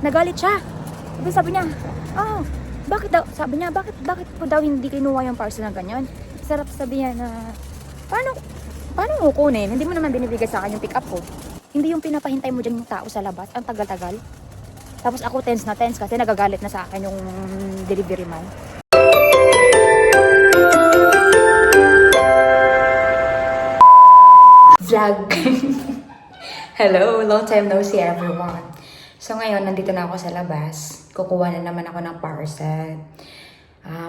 Nagalit siya. Sabi niya, oh, bakit daw, sabi niya, bakit ko daw hindi kinuha yung parcel na ganyan? Sarap sabi niya na, paano mo kunin? Hindi mo naman binibigay sa akin yung pick up ko. Hindi yung pinapahintay mo dyan yung tao sa labas, ang tagal-tagal. Tapos ako tense na tense kasi nagagalit na sa akin yung delivery man. Vlog! Hello, long time no see everyone. So ngayon, nandito na ako sa labas. Kukuha na naman ako ng parcel.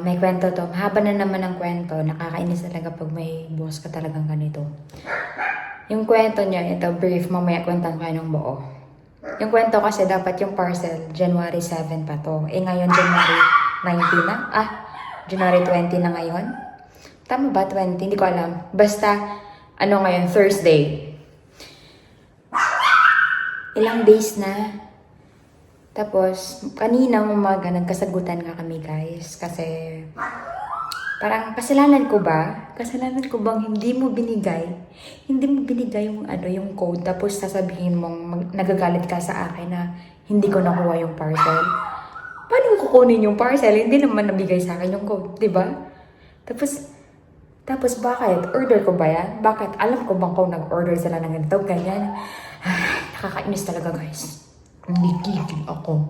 May kwento to. Mahaba na naman ang kwento. Nakakainis talaga pag may boss ka talagang ganito. Yung kwento niya, ito brief, mamaya kwentan kayo ng buo. Yung kwento kasi dapat yung parcel, January 7 pa to. Ngayon, January 19 na? January 20 na ngayon? Tama ba? 20? Hindi ko alam. Basta, ngayon? Thursday. Ilang days na. Tapos, kaninang umaga, nagkasagutan nga kami, guys. Kasi, parang, kasalanan ko ba? Kasalanan ko bang hindi mo binigay? Hindi mo binigay yung code. Tapos, sasabihin mong, nagagalit ka sa akin na hindi ko nakuha yung parcel. Paano ko kukunin yung parcel? Hindi naman nabigay sa akin yung code, di ba? Tapos, bakit? Order ko ba yan? Bakit? Alam ko bang kung nag-order sila ng ganito, ganyan? Nakakainis talaga, guys. Nagigigil ako.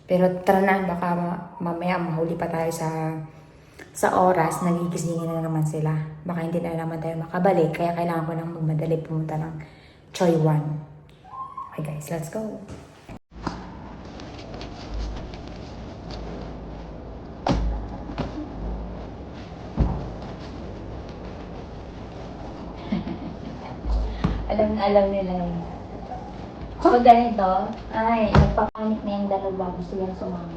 Pero tara na, baka mamaya mahuli pa tayo sa oras. Nagigisingin na naman sila. Baka hindi na naman tayo makabalik. Kaya kailangan ko nang magmadali pumunta ng Choi Wan. Okay guys, let's go. alam nila yun. Pag ganito, ay, nagpapanik na yung dalawa. Gusto yung sumama.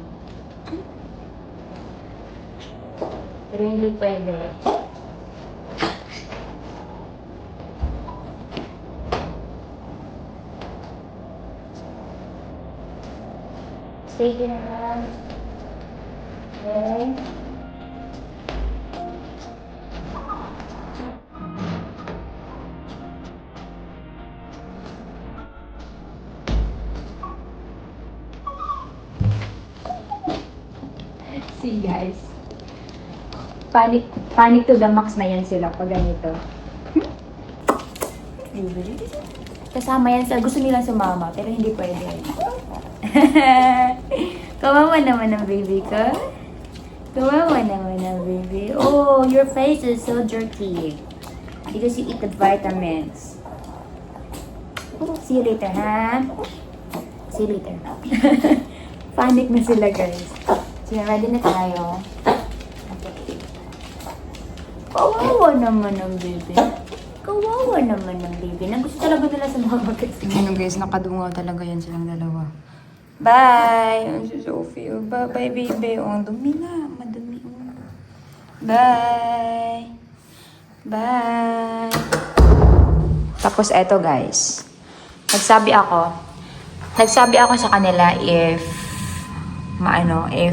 Pero hindi pwede. Stay din naman. Okay. See guys, panic to the max na yan sila pag ganito. Kasama yan sa gusto nilang sumama pero hindi pwede. Kawawa naman ang baby ko. Kawawa naman ang baby. Oh, your face is so dirty because you eat the vitamins. See you later, ha? See you later. Panic na sila guys. Ready na tayo. Okay. Kawawa naman ang baby. Kawawa naman ang baby. Nagusto talaga nila sa mga guys. Guys, nakadungaw talaga yan silang dalawa. Bye! Ang si Sophie. Bye-bye, baby. Ang dumi na. Madumi. Bye! Bye! Tapos eto guys. Nagsabi ako sa kanila if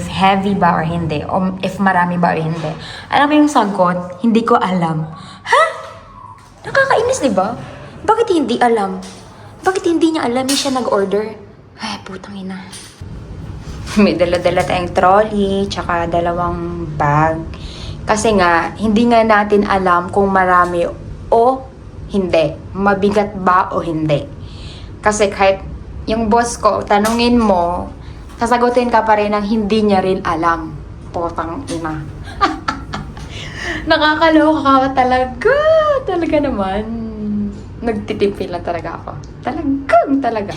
heavy ba or hindi, o if marami ba or hindi. Alam mo yung sagot, hindi ko alam. Ha? Nakakainis, di ba? Bakit hindi alam? Bakit hindi niya alam yung siya nag-order? Ay, putang ina. May dala-dala tayong trolley, tsaka dalawang bag. Kasi nga, hindi nga natin alam kung marami o hindi. Mabigat ba o hindi. Kasi kahit yung boss ko, tanungin mo, sasagutin ka pa rin ng hindi niya rin alam. Potang ina. Nakakaloka ka talaga. Talaga naman. Nagtitipil lang talaga ako. Talaga.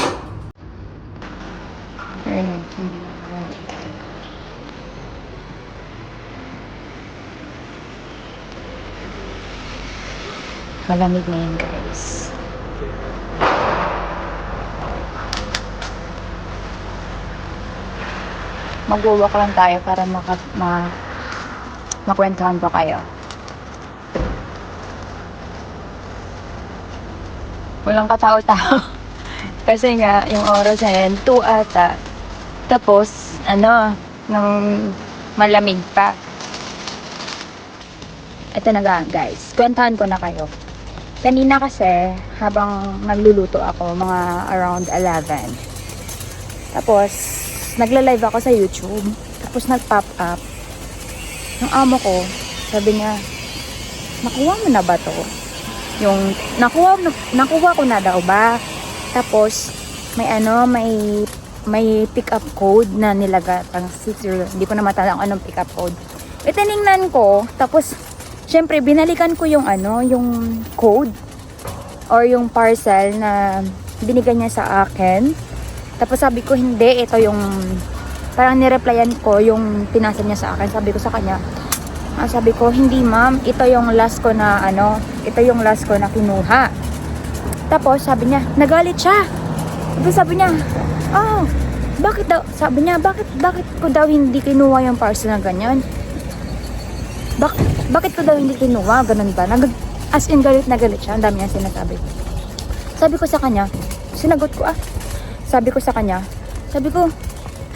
Malamig na yun, guys. Mag-walk lang tayo para makwentuhan pa kayo. Walang katao-tao. Kasi nga, yung oras na yan, 2 ata. Tapos, nang malamig pa. Ito na guys, kwentuhan ko na kayo. Kanina kasi, habang nagluluto ako, mga around 11. Tapos, Tapos, nagla-live ako sa YouTube. Tapos, nag-pop up. Yung amo ko, sabi niya, nakuha mo na ba to? Yung, nakuha ko na daw ba? Tapos, may pick-up code na nilagat. Ang 60, hindi ko na matala kung anong pick-up code. Tiningnan ko, tapos, syempre, binalikan ko yung yung code or yung parcel na binigay niya sa akin. Tapos sabi ko, hindi, ito yung, parang nireplyan ko yung pinasa niya sa akin. Sabi ko sa kanya, sabi ko, hindi ma'am, ito yung last ko na ito yung last ko na kinuha. Tapos sabi niya, nagalit siya. Tapos sabi niya, bakit daw, sabi niya, bakit ko daw hindi kinuha yung parcel na ganyan? Bakit ko daw hindi kinuha? Ganun ba? As in, galit na galit siya. Ang dami niya sinasabi. Sabi ko sa kanya, sinagot ko Sabi ko sa kanya, sabi ko,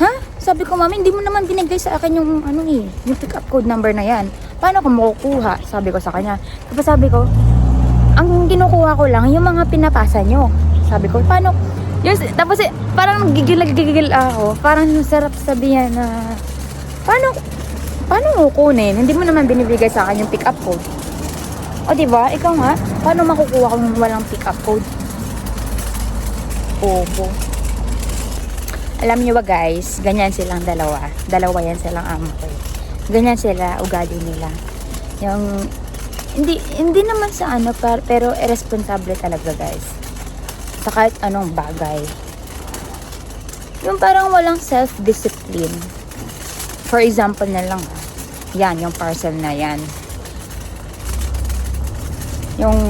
ha? Sabi ko, mami, hindi mo naman binigay sa akin yung yung pick up code number na yan. Paano ko makukuha? Sabi ko sa kanya. Tapos sabi ko, ang kinukuha ko lang yung mga pinapasa nyo. Sabi ko, paano? Yes, tapos parang gigil ako. Parang sarap sabihan na, paano mo kunin? Hindi mo naman binibigay sa akin yung pick up code. O diba? Ikaw nga, paano makukuha kung walang pick up code? Opo. Alam niyo ba guys, ganyan silang dalawa. Dalawa yan silang amo ko. Ganyan sila, ugali nila. Yung, hindi naman sa pero irresponsible talaga guys. Sa kahit anong bagay. Yung parang walang self-discipline. For example na lang, yan, yung parcel na yan. Yung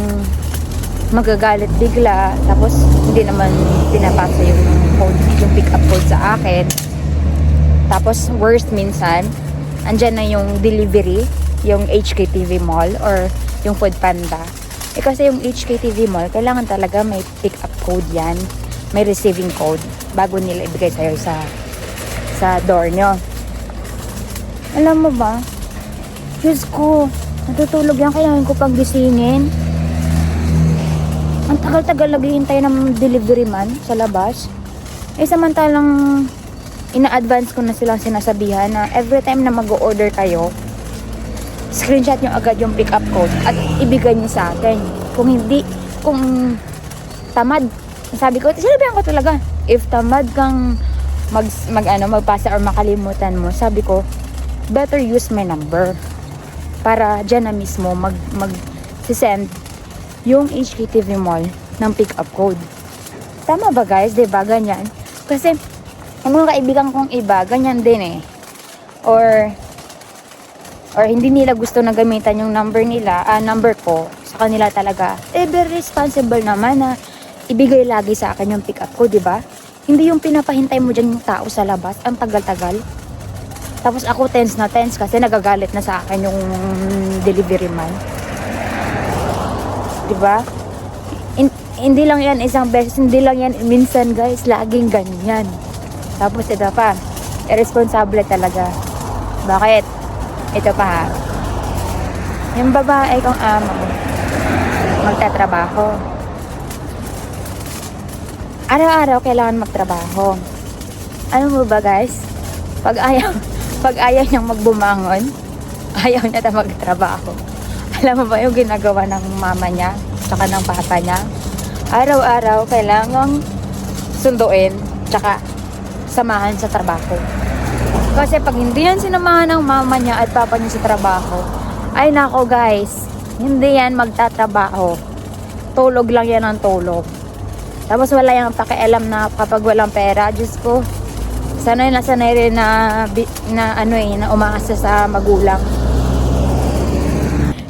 magagalit bigla, tapos hindi naman pinapasa yung code, yung pick up code sa akin. Tapos worst minsan, andyan na yung delivery, yung HKTV Mall or yung Food Panda. Kasi yung HKTV Mall, kailangan talaga may pick up code yan, may receiving code bago nila ibigay sa'yo sa door nyo. Alam mo ba, Diyos ko, natutulog yan, kailangan ko pag gisingin. Ang tagal-tagal naghihintay ng delivery man sa labas. Samantalang ina-advance ko na silang sinasabihan na every time na mag-order kayo, screenshot nyo agad yung pick up code at ibigay nyo sa akin. Kung tamad, sabi ko, sinabihan ko talaga, if tamad kang magpasa or makalimutan mo, sabi ko, better use my number para dyan na mismo mag-send yung HKTV Mall ng pick-up code. Tama ba guys? Diba? Ganyan. Kasi, ang mga kaibigan kong iba, ganyan din eh. Or hindi nila gusto na gamitan yung number ko sa kanila talaga. Very responsible naman na ibigay lagi sa akin yung pick-up code, diba? Hindi yung pinapahintay mo dyan yung tao sa labas, ang tagal-tagal. Tapos ako tense kasi nagagalit na sa akin yung delivery man. Diba? Hindi lang yan isang beses, hindi lang yan minsan guys, laging ganyan. Tapos ito pa, irresponsible talaga. Bakit? Ito pa ha. Yung babae kong amo, magtatrabaho. Araw-araw kailangan magtrabaho. Alam mo ba guys, pag ayaw niyang magbumangon, ayaw niya na magtrabaho. Alam mo ba yung ginagawa ng mama niya, tsaka ng papa niya? Araw-araw kailangang sunduin, tsaka samahan sa trabaho. Kasi pag hindi yan sinamahan ng mama niya at papa niya sa trabaho, ay nako guys, hindi yan magtatrabaho. Tulog lang yan ang tulog. Tapos wala yung pakialam na kapag walang pera, Diyos ko, sanay rin na umaasa sa magulang.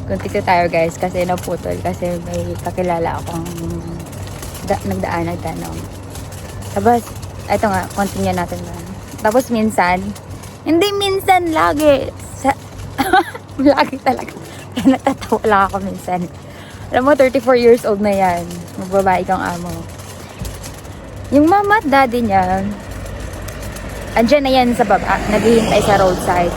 Kunti tayo guys kasi naputol kasi may kakilala akong nagtanong. Tapos, eto nga, continue natin ba. Tapos minsan, hindi minsan, lagi. Lagi talaga. Kaya natatawa lang ako minsan. Alam mo, 34 years old na yan. Magbabae kang amo. Yung mama at daddy niya, andyan na yan sa baba, naghihintay sa roadside.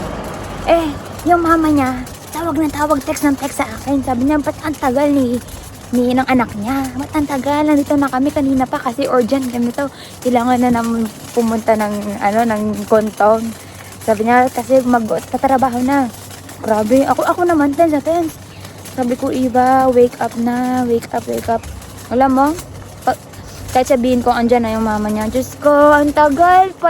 Yung mama niya, tawag ng tawag, text ng text sa akin. Sabi niya, ba't ang tagal ni ni ng anak niya. Ba't ang tagal? Nandito na kami kanina pa kasi urgent kami to. Kailangan na naman pumunta ng compound. Sabi niya kasi magtatrabaho na. Grabe, ako naman tense na tense. Sabi ko, Iba, wake up na, wake up. Alam mo, kahit sabihin ko andyan na yung mama niya, Diyos ko, ang tagal pa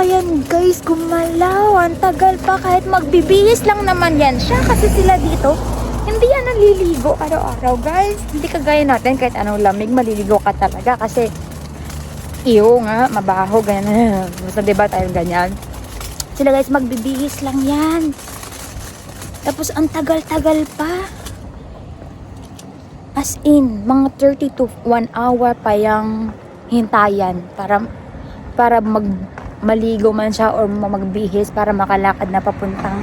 yan guys, gumalaw, ang tagal pa kahit magbibihis lang naman yan siya kasi sila dito, hindi yan naliligo araw-araw guys, hindi kagaya natin kahit anong lamig, maliligo ka talaga kasi iyo nga, mabaho, ganyan, basta diba tayong ganyan, sila guys magbibihis lang yan, tapos ang tagal-tagal pa. As in, mga 30 to 1 hour pa yung hintayan para maligo man siya or magbihis para makalakad na papuntang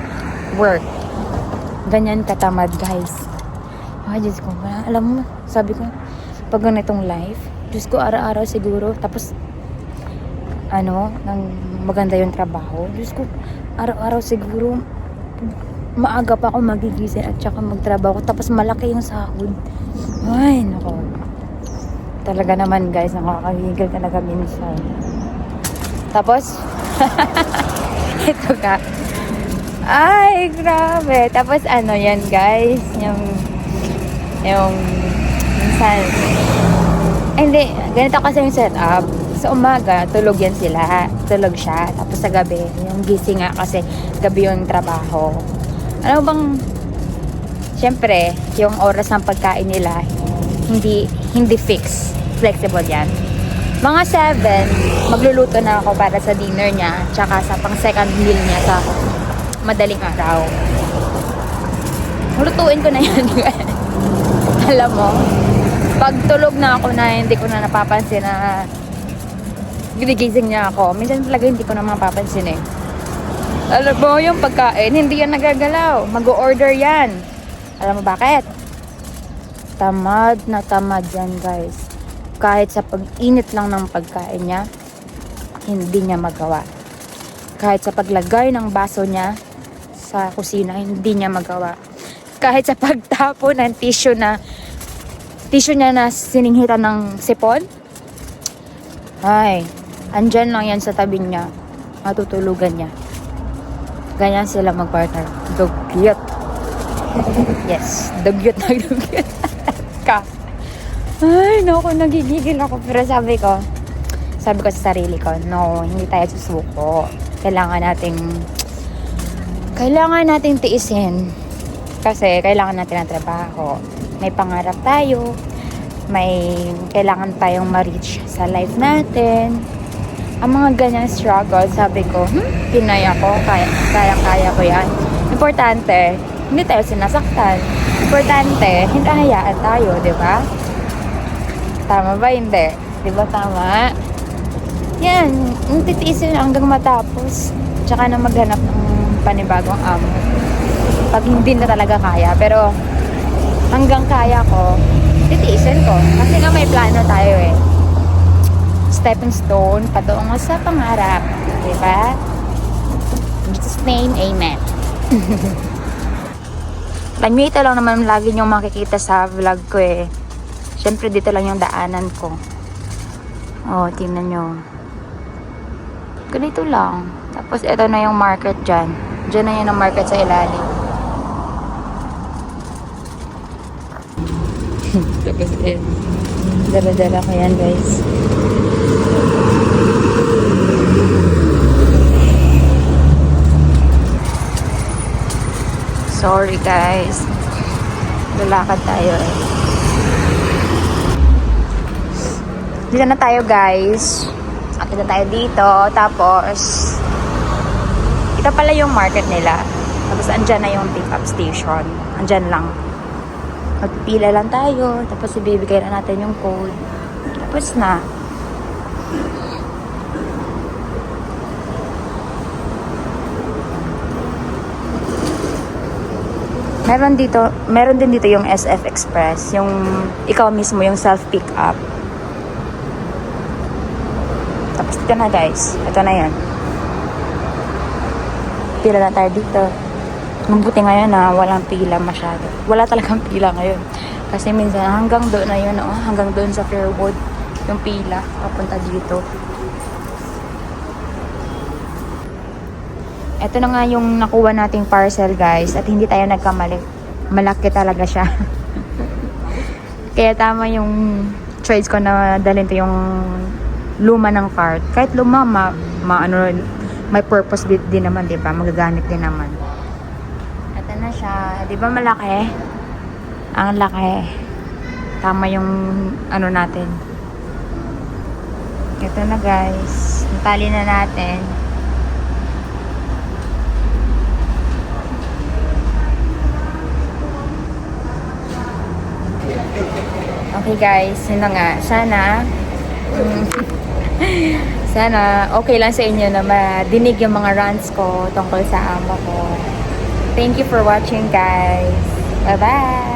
work. Ganyan katamad, guys. Ay, Diyos ko. Alam mo, sabi ko, pag ganitong life, Diyos ko, araw-araw siguro, tapos, nang maganda yung trabaho, Diyos ko, araw-araw siguro, maaga pa ako magigising at saka magtrabaho tapos malaki yung sahod. Ay, nako. Talaga naman guys, nakakagigil talaga minsan. Tapos, ito ka. Ay, grabe. Tapos yan guys, yung minsan, hindi, ganito kasi yung setup. Sa umaga, tulog yan sila. Tulog siya. Tapos sa gabi, yung gising nga kasi gabi yung trabaho. Ano bang, syempre, yung oras ng pagkain nila, hindi fix. Flexible yan. Mga 7, magluluto na ako para sa dinner niya, tsaka sa pang second meal niya sa madaling araw. Lutuin ko na yan. Alam mo, pag tulog na ako na hindi ko na napapansin na ginigising niya ako, minsan talaga hindi ko na mapapansin eh. Alam mo, yung pagkain, hindi yan nagagalaw. Mag-order yan. Alam mo bakit? Tamad na tamad yan, guys. Kahit sa pag-init lang ng pagkain niya, hindi niya magawa. Kahit sa paglagay ng baso niya sa kusina, hindi niya magawa. Kahit sa pagtapo ng tissue niya na sininghitan ng sipon, ay, andyan lang yan sa tabi niya. Matutulugan niya. Ganyan sila mag-partner. Dugyot. Yes. Dugyot na dugyot. Ka. Ay, naku, nagigigil ako. Pero sabi ko sa sarili ko, no, hindi tayo susuko. Kailangan nating tiisin. Kasi kailangan natin ng trabaho. May pangarap tayo. May kailangan tayong ma-reach sa life natin. Ang mga ganyang struggle, sabi ko, Pinay ako, kaya ko yan. Importante, hindi tayo sinasaktan. Importante, hindi hayaan tayo, di ba? Tama ba? Hindi. Di ba tama? Yan, titiisin hanggang matapos. Tsaka na maghanap ng panibagong amo. Pag hindi na talaga kaya. Pero, hanggang kaya ko, titiisin ko. Kasi nga may plano tayo eh. Stepping stone patungo sa pangarap, diba? In Jesus' name, amen. Ito lang naman lagi niyong makikita sa vlog ko eh. Siyempre dito lang yung daanan ko. Oh, tingnan nyo. Ganito lang. Tapos ito na yung market dyan. Dyan na yun ang market sa ilalim. Tapos dala-dala ko yan guys. Sorry guys. Lalakad tayo eh. Dito na tayo guys. Akit na tayo dito. Tapos ito pala yung market nila. Tapos andyan na yung pick up station. Andyan lang. Magpila lang tayo. Tapos ibibigay na natin yung code. Tapos na. Meron din dito yung SF Express, yung ikaw mismo yung self-pick up. Tapos dito na guys, ito na yan. Pila na tayo dito. Mabuti ngayon na walang pila masyado. Wala talagang pila ngayon. Kasi minsan hanggang doon na yun, oh, hanggang doon sa Fairwood, yung pila, papunta dito. Ito na nga yung nakuha nating parcel, guys. At hindi tayo nagkamali. Malaki talaga siya. Kaya tama yung choice ko na dalhin to yung luma ng cart. Kahit luma, may purpose din naman, di ba? Magagamit din naman. Ito na siya. Di ba malaki? Ang laki. Tama yung ano natin. Ito na, guys. Natali na natin. Okay, guys. Yun na nga. Sana okay lang sa inyo na madinig yung mga rants ko tungkol sa amo ko. Thank you for watching, guys. Bye-bye!